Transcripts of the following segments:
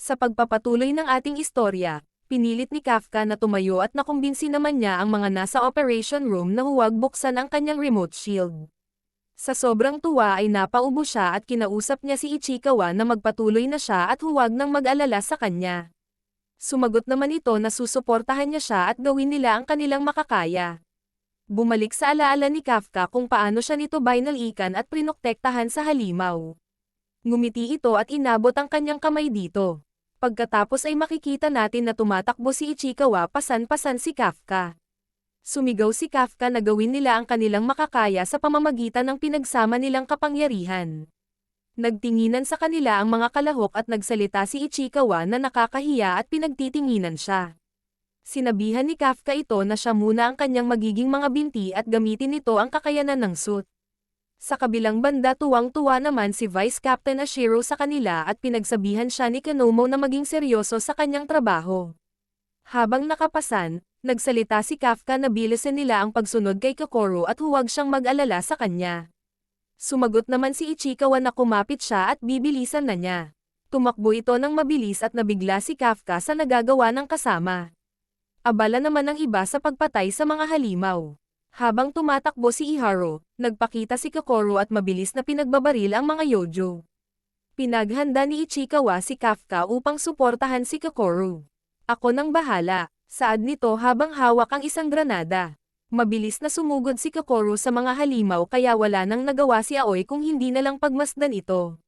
Sa pagpapatuloy ng ating istorya, pinilit ni Kafka na tumayo at nakumbinsi naman niya ang mga nasa operation room na huwag buksan ang kanyang remote shield. Sa sobrang tuwa ay napaubo siya at kinausap niya si Ichikawa na magpatuloy na siya at huwag nang mag-alala sa kanya. Sumagot naman ito na susuportahan niya siya at gawin nila ang kanilang makakaya. Bumalik sa alaala ni Kafka kung paano siya nito binalikan at prinoktektahan sa halimaw. Ngumiti ito at inabot ang kanyang kamay dito. Pagkatapos ay makikita natin na tumatakbo si Ichikawa pasan-pasan si Kafka. Sumigaw si Kafka na gawin nila ang kanilang makakaya sa pamamagitan ng pinagsama nilang kapangyarihan. Nagtinginan sa kanila ang mga kalahok at nagsalita si Ichikawa na nakakahiya at pinagtitinginan siya. Sinabihan ni Kafka ito na siya muna ang kanyang magiging mga binti at gamitin nito ang kakayanan ng suit. Sa kabilang banda tuwang-tuwa naman si Vice Captain Ashiro sa kanila at pinagsabihan siya ni Konomo na maging seryoso sa kanyang trabaho. Habang nakapasan, nagsalita si Kafka na bilisan nila ang pagsunod kay Kokoro at huwag siyang mag-alala sa kanya. Sumagot naman si Ichikawa na kumapit siya at bibilisan na niya. Tumakbo ito ng mabilis at nabigla si Kafka sa nagagawa ng kasama. Abala naman ang iba sa pagpatay sa mga halimaw. Habang tumatakbo si Iharo, nagpakita si Kokoro at mabilis na pinagbabaril ang mga yojo. Pinaghanda ni Ichikawa si Kafka upang suportahan si Kokoro. Ako nang bahala, saad nito habang hawak ang isang granada. Mabilis na sumugod si Kokoro sa mga halimaw kaya wala nang nagawa si Aoi kung hindi na lang pagmasdan ito.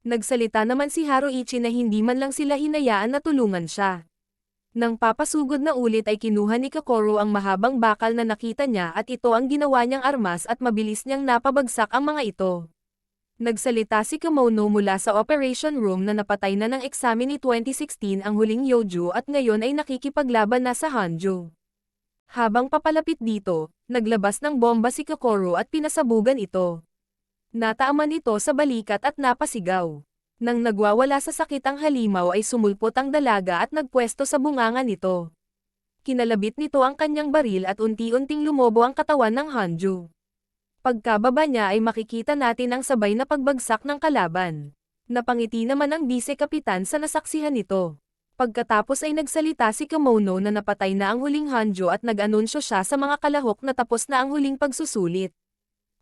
Nagsalita naman si Haruichi na hindi man lang sila hinayaan na tulungan siya. Nang papasugod na ulit ay kinuha ni Kokoro ang mahabang bakal na nakita niya at ito ang ginawa niyang armas at mabilis niyang napabagsak ang mga ito. Nagsalita si Komono mula sa operation room na napatay na ng examine ni 2016 ang huling yojo at ngayon ay nakikipaglaban na sa Hanjo. Habang papalapit dito, naglabas ng bomba si Kokoro at pinasabugan ito. Nataaman ito sa balikat at napasigaw. Nang nagwawala sa sakit ang halimaw ay sumulpot ang dalaga at nagpwesto sa bunganga nito. Kinalabit nito ang kanyang baril at unti-unting lumobo ang katawan ng Hanjo. Pagkababa niya ay makikita natin ang sabay na pagbagsak ng kalaban. Napangiti naman ang bise-kapitan sa nasaksihan nito. Pagkatapos ay nagsalita si Komono na napatay na ang huling Hanjo at nag-anunsyo siya sa mga kalahok na tapos na ang huling pagsusulit.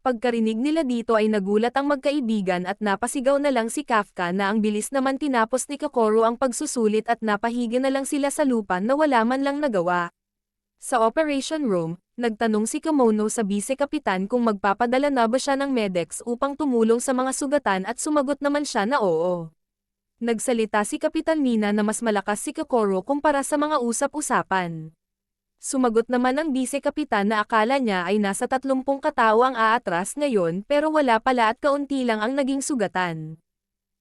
Pagkarinig nila dito ay nagulat ang magkaibigan at napasigaw na lang si Kafka na ang bilis naman tinapos ni Kokoro ang pagsusulit at napahiga na lang sila sa lupa na wala man lang nagawa. Sa operation room, nagtanong si Komono sa bise-kapitan kung magpapadala na ba siya ng medics upang tumulong sa mga sugatan at sumagot naman siya na oo. Nagsalita si Kapitan Mina na mas malakas si Kokoro kumpara sa mga usap-usapan. Sumagot naman ang bise-kapitan na akala niya ay nasa 30 katao ang aatras ngayon pero wala pala at kaunti lang ang naging sugatan.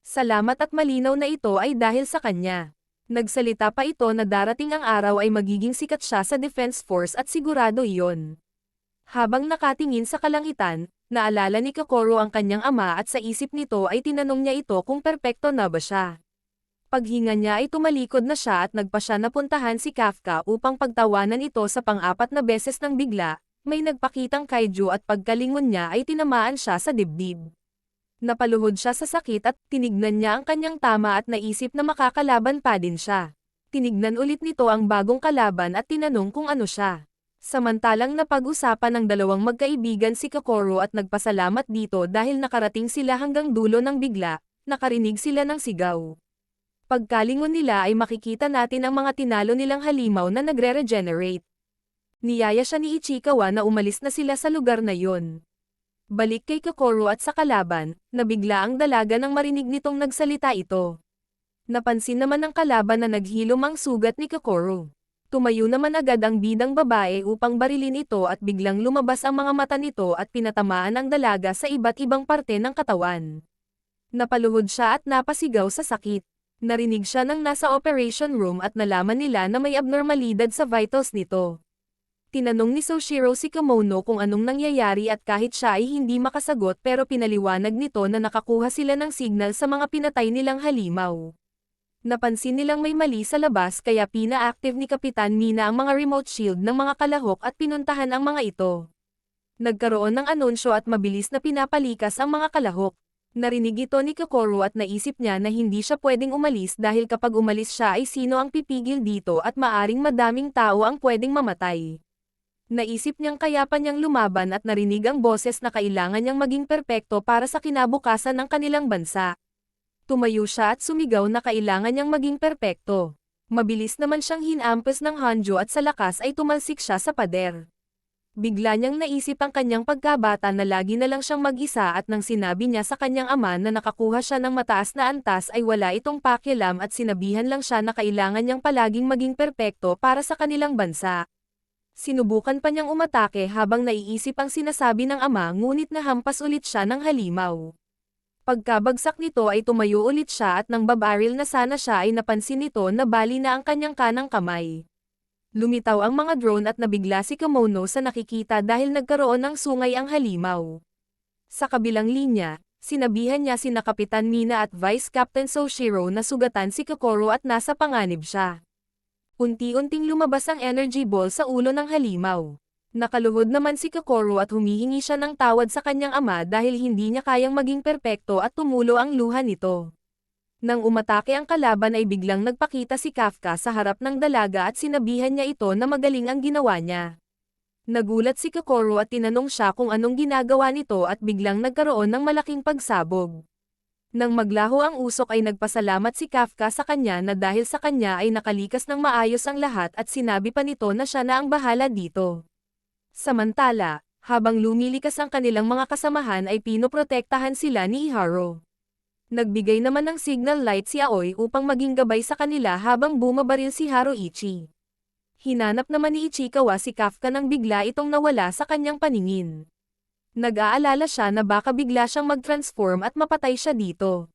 Salamat at malinaw na ito ay dahil sa kanya. Nagsalita pa ito na darating ang araw ay magiging sikat siya sa Defense Force at sigurado iyon. Habang nakatingin sa kalangitan, naalala ni Kokoro ang kanyang ama at sa isip nito ay tinanong niya ito kung perpekto na ba siya. Paghinga niya ay tumalikod na siya at nagpa siya na puntahan si Kafka upang pagtawanan ito sa pang-apat na beses ng bigla, may nagpakitang kaiju at pagkalingon niya ay tinamaan siya sa dibdib. Napaluhod siya sa sakit at tinignan niya ang kanyang tama at naisip na makakalaban pa din siya. Tinignan ulit nito ang bagong kalaban at tinanong kung ano siya. Samantalang napag-usapan ng dalawang magkaibigan si Kokoro at nagpasalamat dito dahil nakarating sila hanggang dulo ng bigla, nakarinig sila ng sigaw. Pagkalingon nila ay makikita natin ang mga tinalo nilang halimaw na nagre-regenerate. Niyaya siya ni Ichikawa na umalis na sila sa lugar na yon. Balik kay Kokoro at sa kalaban, nabigla ang dalaga nang marinig nitong nagsalita ito. Napansin naman ng kalaban na naghilom ang sugat ni Kokoro. Tumayo naman agad ang bidang babae upang barilin ito at biglang lumabas ang mga mata nito at pinatamaan ang dalaga sa iba't ibang parte ng katawan. Napaluhod siya at napasigaw sa sakit. Narinig siya ng nasa operation room at nalaman nila na may abnormalidad sa vitals nito. Tinanong ni Soshiro si Komono kung anong nangyayari at kahit siya ay hindi makasagot pero pinaliwanag nito na nakakuha sila ng signal sa mga pinatay nilang halimaw. Napansin nilang may mali sa labas kaya pina-active ni Kapitan Mina ang mga remote shield ng mga kalahok at pinuntahan ang mga ito. Nagkaroon ng anunsyo at mabilis na pinapalikas ang mga kalahok. Narinig ito ni Kokoro at naisip niya na hindi siya pwedeng umalis dahil kapag umalis siya ay sino ang pipigil dito at maaring madaming tao ang pwedeng mamatay. Naisip niyang kaya pa niyang lumaban at narinig ang boses na kailangan niyang maging perpekto para sa kinabukasan ng kanilang bansa. Tumayo siya at sumigaw na kailangan niyang maging perpekto. Mabilis naman siyang hinampas ng Hanjo at sa lakas ay tumalsik siya sa pader. Bigla niyang naisip ang kanyang pagkabata na lagi na lang siyang mag-isa at nang sinabi niya sa kanyang ama na nakakuha siya ng mataas na antas ay wala itong pakialam at sinabihan lang siya na kailangan niyang palaging maging perpekto para sa kanilang bansa. Sinubukan pa niyang umatake habang naiisip ang sinasabi ng ama ngunit nahampas ulit siya ng halimaw. Pagkabagsak nito ay tumayo ulit siya at nang babaril na sana siya ay napansin nito na bali na ang kanyang kanang kamay. Lumitaw ang mga drone at nabigla si Kemono sa nakikita dahil nagkaroon ng sungay ang halimaw. Sa kabilang linya, sinabihan niya sina Kapitan Mina at Vice Captain Soshiro na sugatan si Kokoro at nasa panganib siya. Unti-unting lumabas ang energy ball sa ulo ng halimaw. Nakaluhod naman si Kokoro at humihingi siya ng tawad sa kanyang ama dahil hindi niya kayang maging perpekto at tumulo ang luha nito. Nang umatake ang kalaban ay biglang nagpakita si Kafka sa harap ng dalaga at sinabihan niya ito na magaling ang ginawa niya. Nagulat si Kokoro at tinanong siya kung anong ginagawa nito at biglang nagkaroon ng malaking pagsabog. Nang maglaho ang usok ay nagpasalamat si Kafka sa kanya na dahil sa kanya ay nakalikas ng maayos ang lahat at sinabi pa nito na siya na ang bahala dito. Samantala, habang lumilikas ang kanilang mga kasamahan ay pinoprotektahan sila ni Iharo. Nagbigay naman ng signal light si Aoi upang maging gabay sa kanila habang bumabaril si Haruichi. Hinanap naman ni Ichikawa si Kafka nang bigla itong nawala sa kanyang paningin. Nag-aalala siya na baka bigla siyang mag-transform at mapatay siya dito.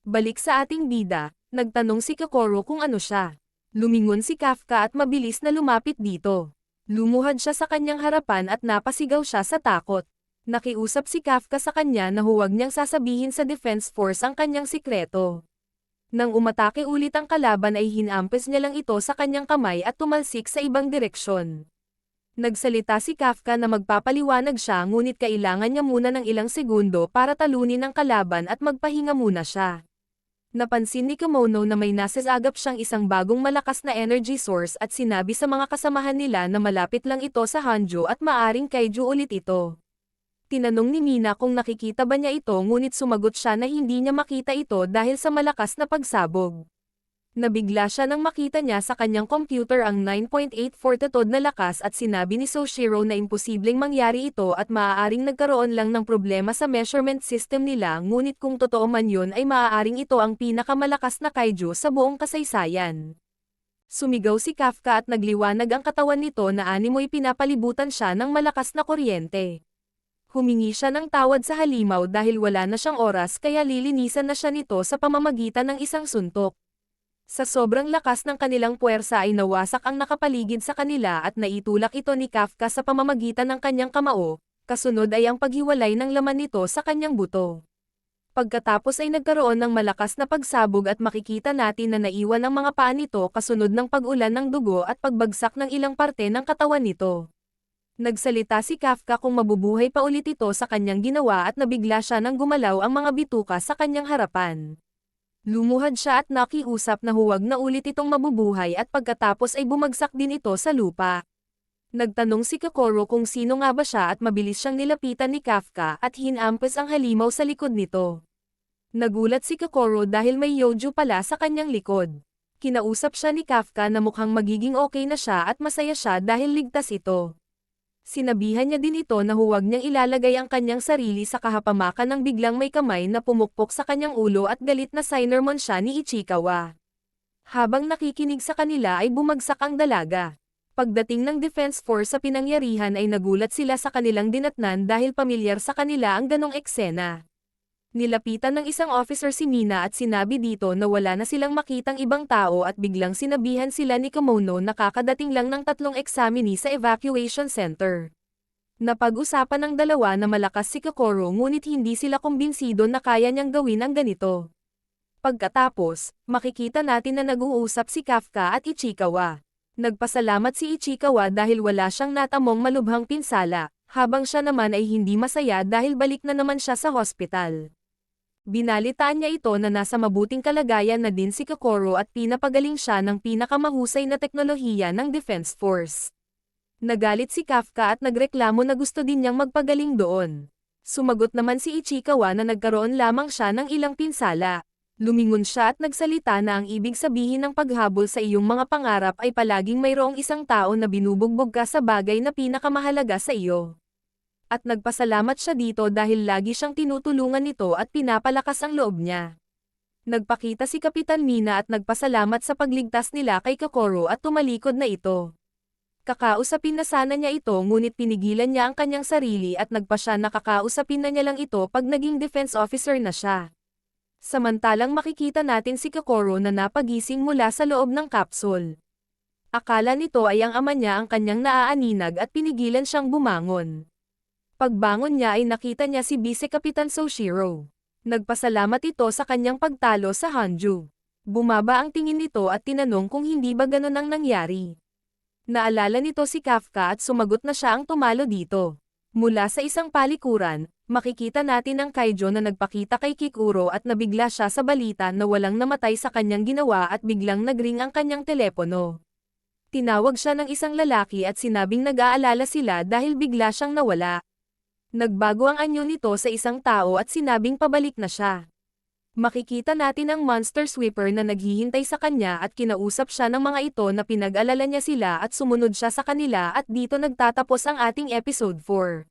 Balik sa ating bida, nagtanong si Kokoro kung ano siya. Lumingon si Kafka at mabilis na lumapit dito. Lumuhad siya sa kanyang harapan at napasigaw siya sa takot. Nakiusap si Kafka sa kanya na huwag niyang sasabihin sa Defense Force ang kanyang sikreto. Nang umatake ulit ang kalaban ay hinampes niya lang ito sa kanyang kamay at tumalsik sa ibang direksyon. Nagsalita si Kafka na magpapaliwanag siya ngunit kailangan niya muna ng ilang segundo para talunin ang kalaban at magpahinga muna siya. Napansin ni Kemono na may nasasagap siyang isang bagong malakas na energy source at sinabi sa mga kasamahan nila na malapit lang ito sa Hanjo at maaring kaiju ulit ito. Tinanong ni Mina kung nakikita ba niya ito ngunit sumagot siya na hindi niya makita ito dahil sa malakas na pagsabog. Nabigla siya nang makita niya sa kanyang computer ang 9.84 tatod na lakas at sinabi ni Soshiro na imposibleng mangyari ito at maaaring nagkaroon lang ng problema sa measurement system nila ngunit kung totoo man yun ay maaaring ito ang pinakamalakas na kaiju sa buong kasaysayan. Sumigaw si Kafka at nagliwanag ang katawan nito na animoy pinapalibutan siya ng malakas na kuryente. Humingi siya ng tawad sa halimaw dahil wala na siyang oras kaya lilinisan na siya nito sa pamamagitan ng isang suntok. Sa sobrang lakas ng kanilang puwersa ay nawasak ang nakapaligid sa kanila at naitulak ito ni Kafka sa pamamagitan ng kanyang kamao, kasunod ay ang paghiwalay ng laman nito sa kanyang buto. Pagkatapos ay nagkaroon ng malakas na pagsabog at makikita natin na naiwan ang mga paa nito kasunod ng pag-ulan ng dugo at pagbagsak ng ilang parte ng katawan nito. Nagsalita si Kafka kung mabubuhay pa ulit ito sa kanyang ginawa at nabigla siya nang gumalaw ang mga bituka sa kanyang harapan. Lumuhad siya at nakiusap na huwag na ulit itong mabubuhay at pagkatapos ay bumagsak din ito sa lupa. Nagtanong si Kokoro kung sino nga ba siya at mabilis siyang nilapitan ni Kafka at hinampes ang halimaw sa likod nito. Nagulat si Kokoro dahil may Yoju pala sa kanyang likod. Kinausap siya ni Kafka na mukhang magiging okay na siya at masaya siya dahil ligtas ito. Sinabihan niya din ito na huwag niyang ilalagay ang kanyang sarili sa kahapamakan nang biglang may kamay na pumukpok sa kanyang ulo at galit na sinermon siya ni Ichikawa. Habang nakikinig sa kanila ay bumagsak ang dalaga. Pagdating ng Defense Force sa pinangyarihan ay nagulat sila sa kanilang dinatnan dahil pamilyar sa kanila ang ganong eksena. Nilapitan ng isang officer si Mina at sinabi dito na wala na silang makitang ibang tao at biglang sinabihan sila ni Kemono na kakadating lang ng 3 examinee sa evacuation center. Napag-usapan ng dalawa na malakas si Kokoro ngunit hindi sila kumbinsido na kaya niyang gawin ang ganito. Pagkatapos, makikita natin na nag-uusap si Kafka at Ichikawa. Nagpasalamat si Ichikawa dahil wala siyang natamong malubhang pinsala, habang siya naman ay hindi masaya dahil balik na naman siya sa hospital. Binalitaan niya ito na nasa mabuting kalagayan na din si Kokoro at pinapagaling siya ng pinakamahusay na teknolohiya ng Defense Force. Nagalit si Kafka at nagreklamo na gusto din niyang magpagaling doon. Sumagot naman si Ichikawa na nagkaroon lamang siya ng ilang pinsala. Lumingon siya at nagsalita na ang ibig sabihin ng paghabol sa iyong mga pangarap ay palaging mayroong isang tao na binubugbog ka sa bagay na pinakamahalaga sa iyo. At nagpasalamat siya dito dahil lagi siyang tinutulungan nito at pinapalakas ang loob niya. Nagpakita si Kapitan Mina at nagpasalamat sa pagligtas nila kay Kokoro at tumalikod na ito. Kakausapin na sana niya ito ngunit pinigilan niya ang kanyang sarili at nagpa siya na kakausapin na niya lang ito pag naging defense officer na siya. Samantalang makikita natin si Kokoro na napagising mula sa loob ng kapsul. Akala nito ay ang ama niya ang kanyang naaaninag at pinigilan siyang bumangon. Pagbangon niya ay nakita niya si Vice Kapitan Soshiro. Nagpasalamat ito sa kanyang pagtalo sa Hanju. Bumaba ang tingin nito at tinanong kung hindi ba ganun ang nangyari. Naalala nito si Kafka at sumagot na siya ang tumalo dito. Mula sa isang palikuran, makikita natin ang Kaijo na nagpakita kay Kikuro at nabigla siya sa balita na walang namatay sa kanyang ginawa at biglang nagring ang kanyang telepono. Tinawag siya ng isang lalaki at sinabing nag-aalala sila dahil bigla siyang nawala. Nagbago ang anyo nito sa isang tao at sinabing pabalik na siya. Makikita natin ang monster sweeper na naghihintay sa kanya at kinausap siya ng mga ito na pinag-alala niya sila at sumunod siya sa kanila at dito nagtatapos ang ating episode 4.